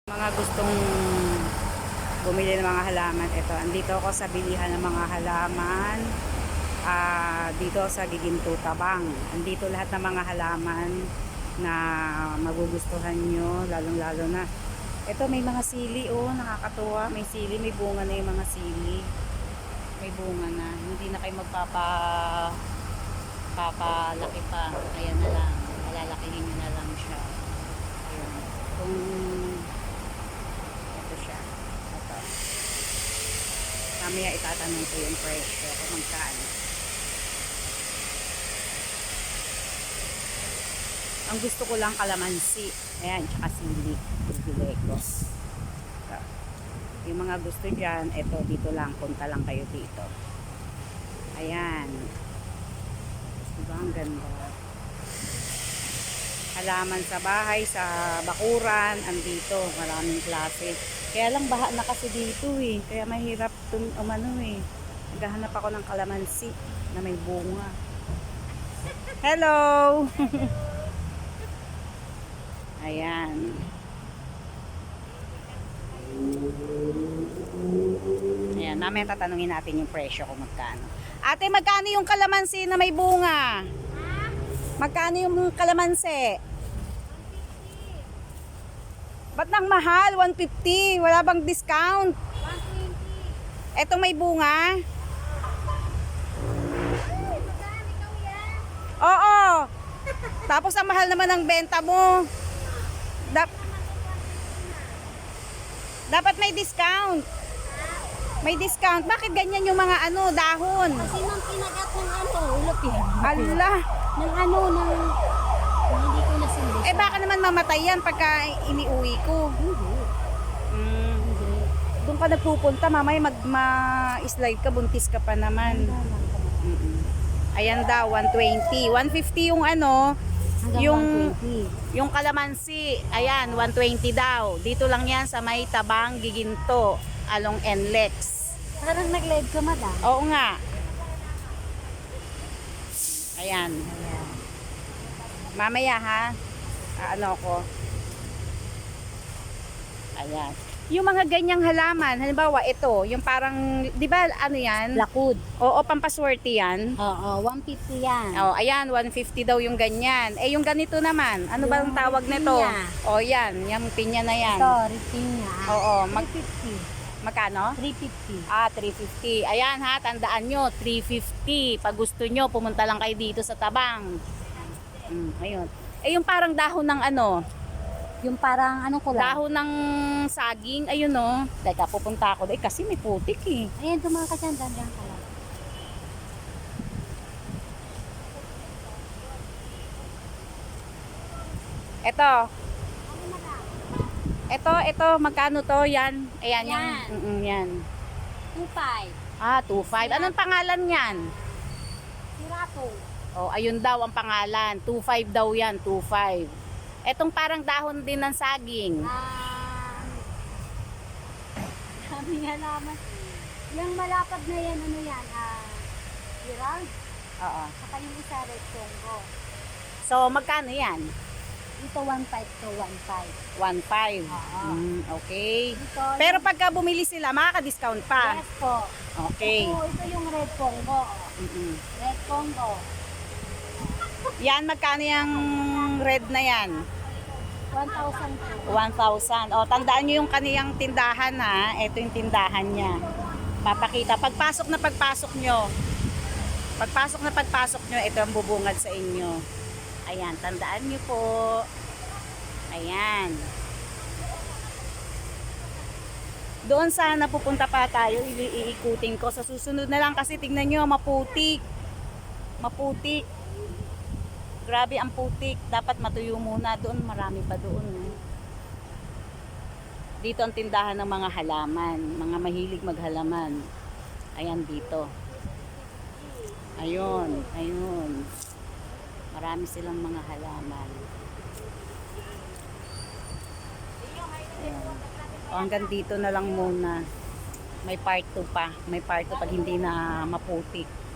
Mga gustong bumili ng mga halaman, ito, andito ako sa bilihan ng mga halaman, dito sa Giginto, Tabang. Andito lahat ng mga halaman na magugustuhan nyo, lalong lalo na ito, may mga sili, oh, nakakatuwa, may sili, may bunga na yung mga sili, may bunga na, hindi na kayo papalaki pa, ayan na lang, palalakihin nyo na lang siya. Ayan. Kung mamaya itatanong ko yung presyo kung magkano. Ang gusto ko lang kalamansi. Ayan, tsaka sili. Bibili ko. So, yung mga gusto dyan, eto, dito lang. Punta lang kayo dito. Ayan. Diba ang ganda? Halaman sa bahay, sa bakuran, andito. Maraming klase. Kaya lang baha na kasi dito eh. Kaya mahirap eh. Naghahanap ako ng kalamansi na may bunga. Hello! Ayan. Ayan, mamaya tatanungin natin yung presyo kung magkano. Ate, magkano yung kalamansi na may bunga? Magkano yung kalamansi? Ba't nang mahal? 150. Wala bang discount? 120. Etong may bunga? Oo. Tapos ang mahal naman ng benta mo. Dapat may discount. May discount. Bakit ganyan yung mga dahon? Kasi nang kinagat ng ulap yan. Ala. Hindi ko nasindi. Baka naman mamatay yan pagka iniuwi ko. Hindi. Hindi. Doon ka nagpupunta, mamaya ma-slide ka, buntis ka pa naman. Ayan daw, 120. 150 yung Hanggang yung kalamansi. Ayan, 120 daw. Dito lang yan sa may Tabang, Giginto, along NLEX. Parang nag-live ka, madam. Oo nga. Ayan. Mamaya ha. Ko. Ayan. Yung mga ganyang halaman, halimbawa ito, yung parang, di ba yan? Lakud. Oo, pampaswerte yan. Oo, 150 yan. Oh, ayan, 150 daw yung ganyan. Yung ganito naman, ano ba ang tawag nito? pinya. Oh, yan, yung pinya na yan. Ito, ripinya. Oo, 350. Magkano? 350. 350. Ayan ha, tandaan nyo, 350. Pag gusto nyo, pumunta lang kayo dito sa Tabang. Ayun. Yung parang dahon ng Yung parang dahon ng saging, ayun Teka, pupunta ako. Kasi may putik eh. Ayan, tumaka ka dyan, dyan ka lang. Ito, magkano to? Yan. Ayan, Yan. yan. 2.5. 2.5. Anong pangalan yan? Sirato. Oh, ayun daw ang pangalan. 2.5 daw yan, 2.5. Etong parang dahon din ng saging. Kami nga naman. Yung malapad na yan, Gerald. Oo. Saka yung isa, Red Congo. So, magkano yan? Ito 1.5 to 1.5. 1.5. Oo. Okay. Ito, Pero pagka bumili sila, makaka-discount pa. yes po. Okay. Ito yung Red Congo. Red Congo. Yan, magkano yung red na yan? 1,000 po. 1,000. O, tandaan nyo yung kaniyang tindahan ha. Ito yung tindahan niya. Papakita. Pagpasok na pagpasok nyo, ito ang bubungad sa inyo. Ayan, tandaan nyo po. Ayan. Doon sana pupunta pa tayo. Iikutin ko. Sa susunod na lang kasi tingnan nyo, maputik. Maputik. Grabe ang putik. Dapat matuyo muna. Doon, marami pa doon. Dito ang tindahan ng mga halaman. Mga mahilig maghalaman. Ayan dito. Ayun. Ayun. Marami silang mga halaman. Ayan. Hanggang dito na lang muna. May part 2 pa. May part 2 pag hindi na maputik.